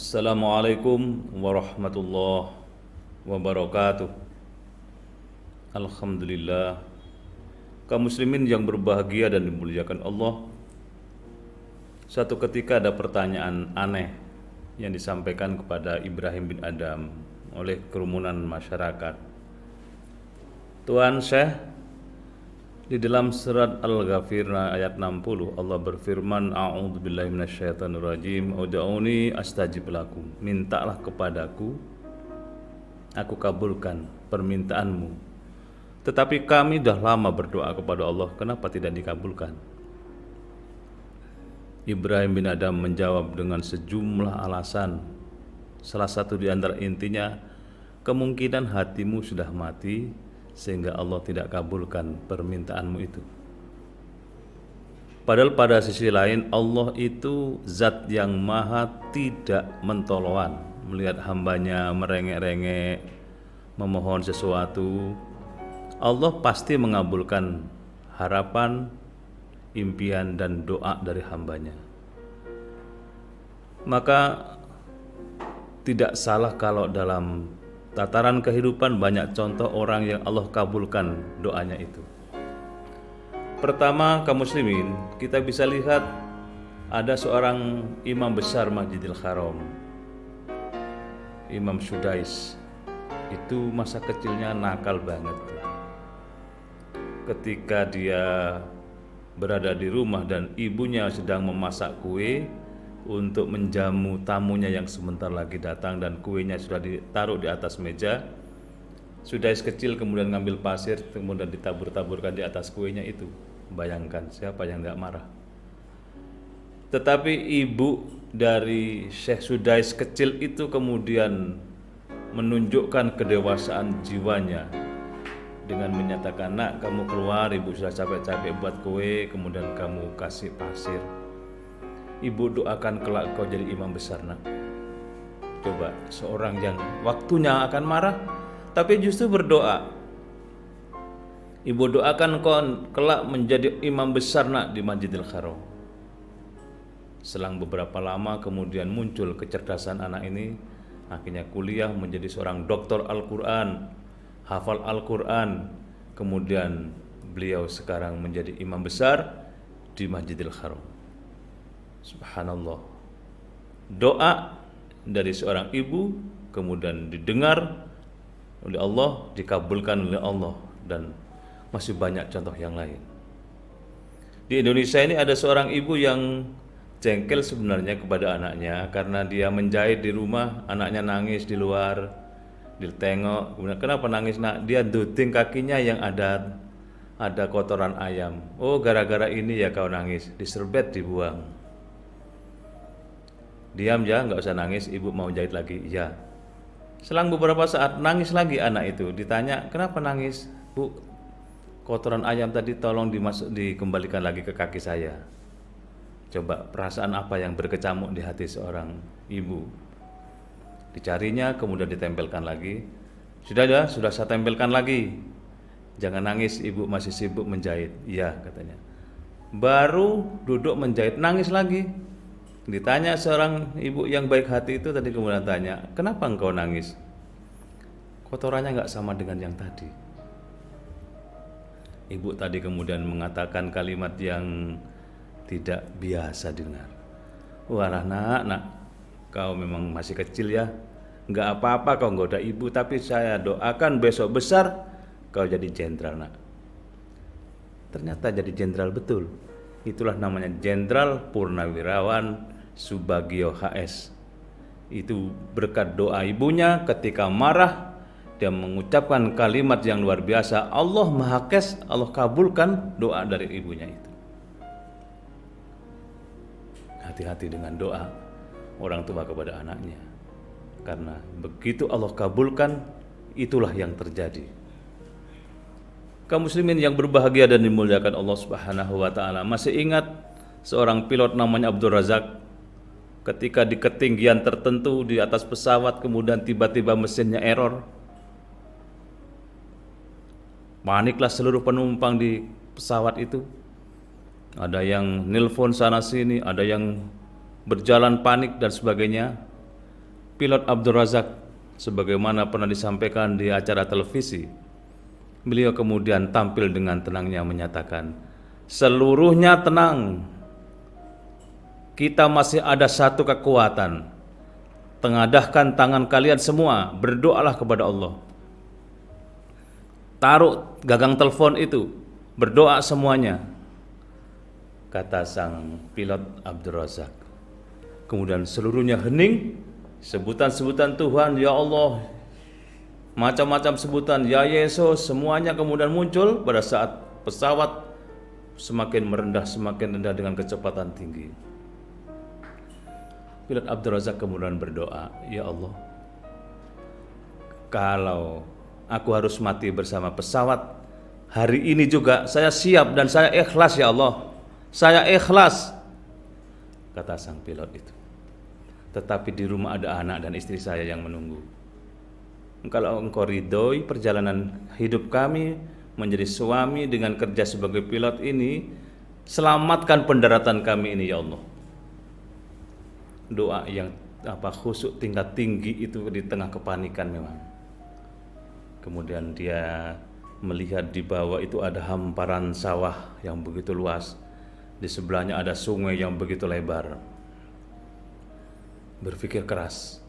Assalamualaikum warahmatullahi wabarakatuh. Alhamdulillah, kaum muslimin yang berbahagia dan dimuliakan Allah. Satu ketika ada pertanyaan aneh yang disampaikan kepada Ibrahim bin Adam oleh kerumunan masyarakat. Tuan Syekh, di dalam surat Al-Ghafir ayat 60 Allah berfirman, a'udzubillahi minasyaitonirrajim, ud'uni astajib lakum. Mintalah kepadaku, aku kabulkan permintaanmu. Tetapi kami dah lama berdoa kepada Allah, kenapa tidak dikabulkan? Ibrahim bin Adam menjawab dengan sejumlah alasan. Salah satu di antara intinya, kemungkinan hatimu sudah mati sehingga Allah tidak kabulkan permintaanmu itu. Padahal pada sisi lain Allah itu zat yang maha tidak mentoloan. Melihat hambanya merengek-rengek memohon sesuatu, Allah pasti mengabulkan harapan, impian dan doa dari hambanya. Maka tidak salah kalau dalam tataran kehidupan banyak contoh orang yang Allah kabulkan doanya itu. Pertama, kaum muslimin, kita bisa lihat ada seorang imam besar Masjidil Haram, Imam Sudais. Itu masa kecilnya nakal banget. Ketika dia berada di rumah dan ibunya sedang memasak kue untuk menjamu tamunya yang sebentar lagi datang, dan kuenya sudah ditaruh di atas meja, Sudais kecil kemudian ngambil pasir kemudian ditabur-taburkan di atas kuenya itu. Bayangkan siapa yang tidak marah. Tetapi ibu dari Syekh Sudais kecil itu kemudian menunjukkan kedewasaan jiwanya dengan menyatakan, nak, kamu keluar, ibu sudah capek-capek buat kue, kemudian kamu kasih pasir. Ibu doakan kelak kau jadi imam besar, nak. Coba, seorang yang waktunya akan marah tapi justru berdoa. Ibu doakan kau kelak menjadi imam besar, nak, di Masjidil Haram. Selang beberapa lama kemudian muncul kecerdasan anak ini. Akhirnya kuliah menjadi seorang doktor Al-Quran, hafal Al-Quran. Kemudian beliau sekarang menjadi imam besar di Masjidil Haram. Subhanallah, doa dari seorang ibu kemudian didengar oleh Allah, dikabulkan oleh Allah, dan masih banyak contoh yang lain. Di Indonesia ini ada seorang ibu yang jengkel sebenarnya kepada anaknya karena dia menjahit di rumah, anaknya nangis di luar, ditengok, kemudian kenapa nangis, nak? Dia duding kakinya yang ada kotoran ayam. Oh, gara-gara ini ya kau nangis, diserbet, dibuang. Diam ya, nggak usah nangis, ibu mau jahit lagi. Ya. Selang beberapa saat nangis lagi anak itu. Ditanya, kenapa nangis? Bu, kotoran ayam tadi tolong dikembalikan lagi ke kaki saya. Coba perasaan apa yang berkecamuk di hati seorang ibu. Dicarinya, kemudian ditempelkan lagi. Sudah ya, sudah saya tempelkan lagi. Jangan nangis, ibu masih sibuk menjahit. Iya, katanya. Baru duduk menjahit, nangis lagi. Ditanya seorang ibu yang baik hati itu tadi, kemudian tanya, kenapa engkau nangis? Kotorannya nggak sama dengan yang tadi. Ibu tadi kemudian mengatakan kalimat yang tidak biasa dengar. Wah, nak, kau memang masih kecil ya. Nggak apa-apa kau goda ibu, tapi saya doakan besok besar kau jadi jenderal, nak. Ternyata jadi jenderal betul. Itulah namanya Jenderal Purnawirawan Subagio HS. Itu berkat doa ibunya. Ketika marah dia mengucapkan kalimat yang luar biasa. Allah Maha Kes, Allah kabulkan doa dari ibunya itu. Hati-hati dengan doa orang tua kepada anaknya, karena begitu Allah kabulkan, itulah yang terjadi. Kaum muslimin yang berbahagia dan dimuliakan Allah Subhanahu wa taala, masih ingat seorang pilot namanya Abdul Razak? Ketika di ketinggian tertentu di atas pesawat, kemudian tiba-tiba mesinnya error. Paniklah seluruh penumpang di pesawat itu. Ada yang nelpon sana sini, ada yang berjalan panik dan sebagainya. Pilot Abdul Razak, sebagaimana pernah disampaikan di acara televisi, beliau kemudian tampil dengan tenangnya menyatakan, seluruhnya tenang, kita masih ada satu kekuatan. Tengadahkan tangan kalian semua, berdoalah kepada Allah. Taruh gagang telepon itu, berdoa semuanya, kata sang pilot Abdul Razak. Kemudian seluruhnya hening, sebutan-sebutan Tuhan, ya Allah, macam-macam sebutan, ya Yesus, semuanya kemudian muncul pada saat pesawat semakin rendah dengan kecepatan tinggi. Pilot Abdul Razak kemudian berdoa, ya Allah, kalau aku harus mati bersama pesawat hari ini juga, saya siap dan saya ikhlas ya Allah, saya ikhlas, kata sang pilot itu. Tetapi di rumah ada anak dan istri saya yang menunggu. Kalau engkau ridhoi perjalanan hidup kami menjadi suami dengan kerja sebagai pilot ini, selamatkan pendaratan kami ini ya Allah. Doa yang khusyuk tingkat tinggi itu di tengah kepanikan memang. Kemudian dia melihat di bawah itu ada hamparan sawah yang begitu luas, di sebelahnya ada sungai yang begitu lebar. Berpikir keras,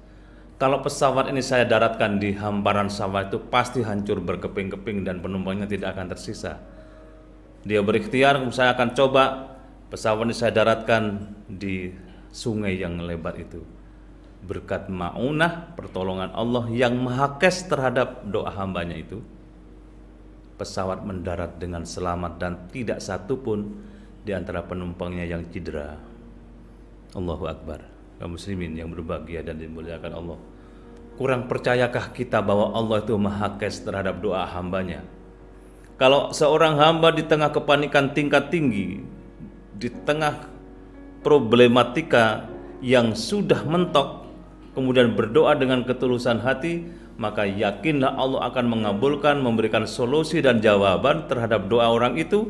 kalau pesawat ini saya daratkan di hamparan sawah itu pasti hancur berkeping-keping dan penumpangnya tidak akan tersisa. Dia berikhtiar, saya akan coba pesawat ini saya daratkan di sungai yang lebar itu. Berkat ma'unah, pertolongan Allah yang maha kes terhadap doa hambanya itu, pesawat mendarat dengan selamat dan tidak satu pun di antara penumpangnya yang cedera. Allahu Akbar. Kaum muslimin yang berbahagia dan dimuliakan Allah, kurang percayakah kita bahwa Allah itu maha kes terhadap doa hambanya? Kalau seorang hamba di tengah kepanikan tingkat tinggi, di tengah problematika yang sudah mentok, kemudian berdoa dengan ketulusan hati, maka yakinlah Allah akan mengabulkan, memberikan solusi dan jawaban terhadap doa orang itu,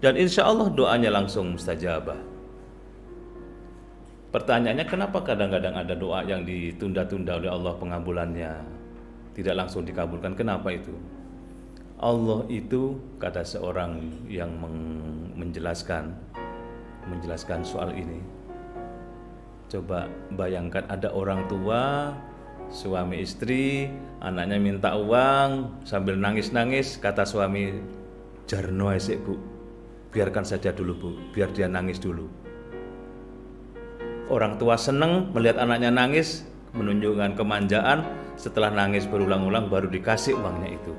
dan insya Allah doanya langsung mustajabah. Pertanyaannya, kenapa kadang-kadang ada doa yang ditunda-tunda oleh Allah pengabulannya, tidak langsung dikabulkan? Kenapa itu? Allah itu, kata seorang yang menjelaskan soal ini, coba bayangkan ada orang tua, suami istri, anaknya minta uang sambil nangis-nangis, kata suami, jarno esek bu, biarkan saja dulu bu, biar dia nangis dulu. Orang tua senang melihat anaknya nangis, menunjukkan kemanjaan, setelah nangis berulang-ulang baru dikasih uangnya itu.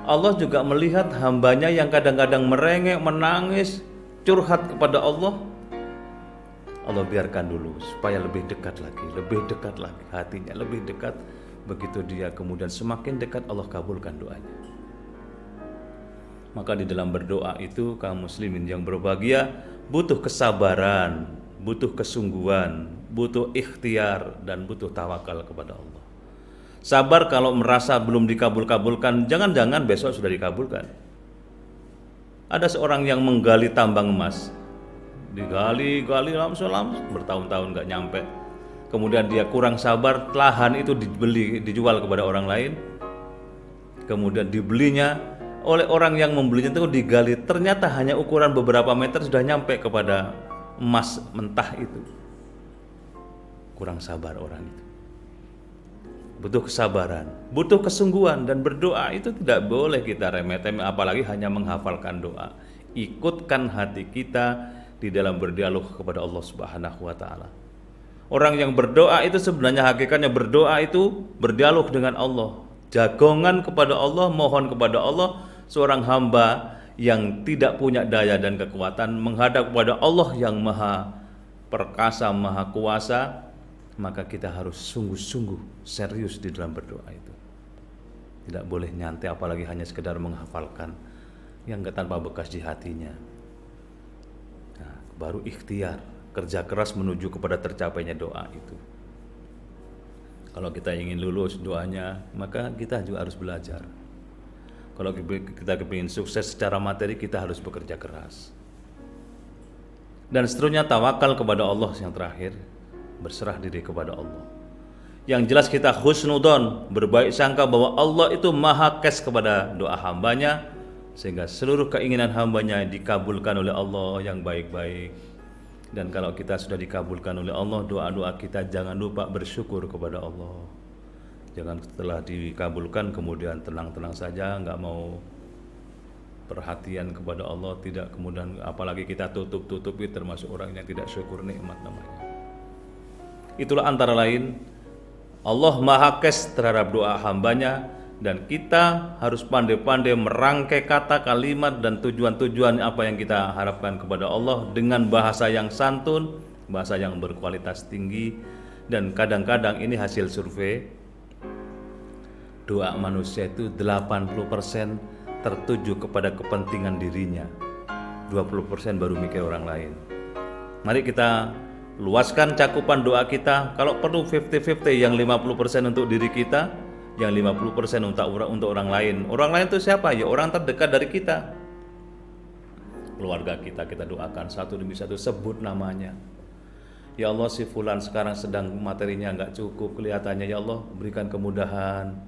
Allah juga melihat hambanya yang kadang-kadang merengek, menangis, curhat kepada Allah. Allah biarkan dulu supaya lebih dekat lagi hatinya, lebih dekat. Begitu dia kemudian semakin dekat, Allah kabulkan doanya. Maka di dalam berdoa itu, kaum muslimin yang berbahagia, butuh kesabaran, butuh kesungguhan, butuh ikhtiar, dan butuh tawakal kepada Allah. Sabar kalau merasa belum dikabul-kabulkan, jangan-jangan besok sudah dikabulkan. Ada seorang yang menggali tambang emas, digali lama, bertahun-tahun nggak nyampe. Kemudian dia kurang sabar, lahan itu dijual kepada orang lain. Kemudian dibelinya oleh orang yang membelinya itu, digali, ternyata hanya ukuran beberapa meter sudah nyampe kepada emas mentah itu. Kurang sabar orang itu. Butuh kesabaran, butuh kesungguhan, dan berdoa itu tidak boleh kita remeh-temeh, apalagi hanya menghafalkan doa. Ikutkan hati kita di dalam berdialog kepada Allah Subhanahu wa taala. Orang yang berdoa itu sebenarnya hakikatnya berdoa itu berdialog dengan Allah, jagongan kepada Allah, mohon kepada Allah. Seorang hamba yang tidak punya daya dan kekuatan menghadap kepada Allah yang maha perkasa, maha kuasa, maka kita harus sungguh-sungguh serius di dalam berdoa itu. Tidak boleh nyantai, apalagi hanya sekedar menghafalkan yang enggak tanpa bekas di hatinya. Nah, baru ikhtiar, kerja keras menuju kepada tercapainya doa itu. Kalau kita ingin lulus doanya, maka kita juga harus belajar. Kalau kita ingin sukses secara materi, kita harus bekerja keras. Dan seterusnya tawakal kepada Allah yang terakhir, berserah diri kepada Allah. Yang jelas kita husnudon, berbaik sangka bahwa Allah itu maha kes kepada doa hambanya, sehingga seluruh keinginan hambanya dikabulkan oleh Allah yang baik-baik. Dan kalau kita sudah dikabulkan oleh Allah doa-doa kita, jangan lupa bersyukur kepada Allah. Jangan setelah dikabulkan kemudian tenang-tenang saja, nggak mau perhatian kepada Allah, tidak, kemudian apalagi kita tutup-tutupi, termasuk orang yang tidak syukur nikmat namanya. Itulah antara lain Allah maha kes terhadap doa hambanya, dan kita harus pandai-pandai merangkai kata, kalimat, dan tujuan-tujuan apa yang kita harapkan kepada Allah dengan bahasa yang santun, bahasa yang berkualitas tinggi. Dan kadang-kadang ini hasil survei, doa manusia itu 80% tertuju kepada kepentingan dirinya, 20% baru mikir orang lain. Mari kita luaskan cakupan doa kita. Kalau perlu 50-50, yang 50% untuk diri kita, yang 50% untuk orang lain. Orang lain itu siapa? Ya orang terdekat dari kita, keluarga kita. Kita doakan satu demi satu, sebut namanya. Ya Allah, si fulan sekarang sedang materinya nggak cukup kelihatannya, ya Allah berikan kemudahan.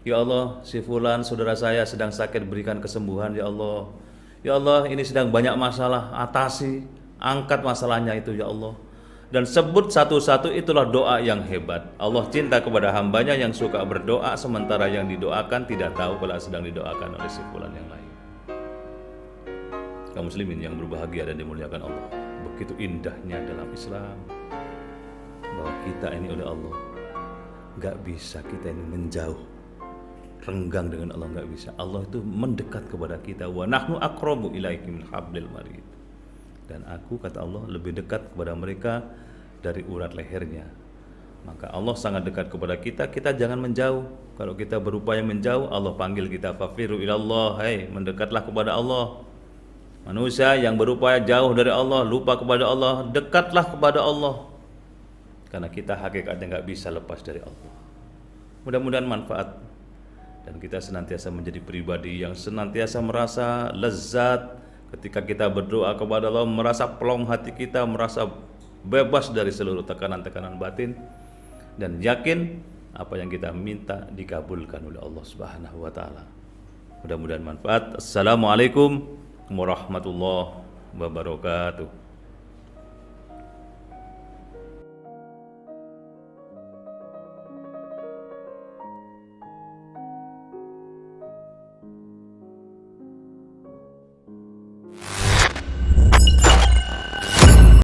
Ya Allah, si fulan saudara saya sedang sakit, berikan kesembuhan ya Allah. Ya Allah, ini sedang banyak masalah, atasi, angkat masalahnya itu ya Allah. Dan sebut satu-satu, itulah doa yang hebat. Allah cinta kepada hambanya yang suka berdoa, sementara yang didoakan tidak tahu kalau sedang didoakan oleh si fulan yang lain. Kaum muslimin yang berbahagia dan dimuliakan Allah, begitu indahnya dalam Islam bahwa kita ini oleh Allah, gak bisa kita ini menjauh, renggang dengan Allah, nggak bisa. Allah itu mendekat kepada kita. Wa nahnu aqrabu ilaiki min hablil warid. Dan aku, kata Allah, lebih dekat kepada mereka dari urat lehernya. Maka Allah sangat dekat kepada kita. Kita jangan menjauh. Kalau kita berupaya menjauh, Allah panggil kita, fafiru ilallah, hai, mendekatlah kepada Allah. Manusia yang berupaya jauh dari Allah, lupa kepada Allah, dekatlah kepada Allah. Karena kita hakikatnya nggak bisa lepas dari Allah. Mudah-mudahan manfaat, dan kita senantiasa menjadi pribadi yang senantiasa merasa lezat ketika kita berdoa kepada Allah, merasa plong hati kita, merasa bebas dari seluruh tekanan-tekanan batin, dan yakin apa yang kita minta dikabulkan oleh Allah Subhanahu wa taala. Mudah-mudahan manfaat. Assalamualaikum warahmatullahi wabarakatuh.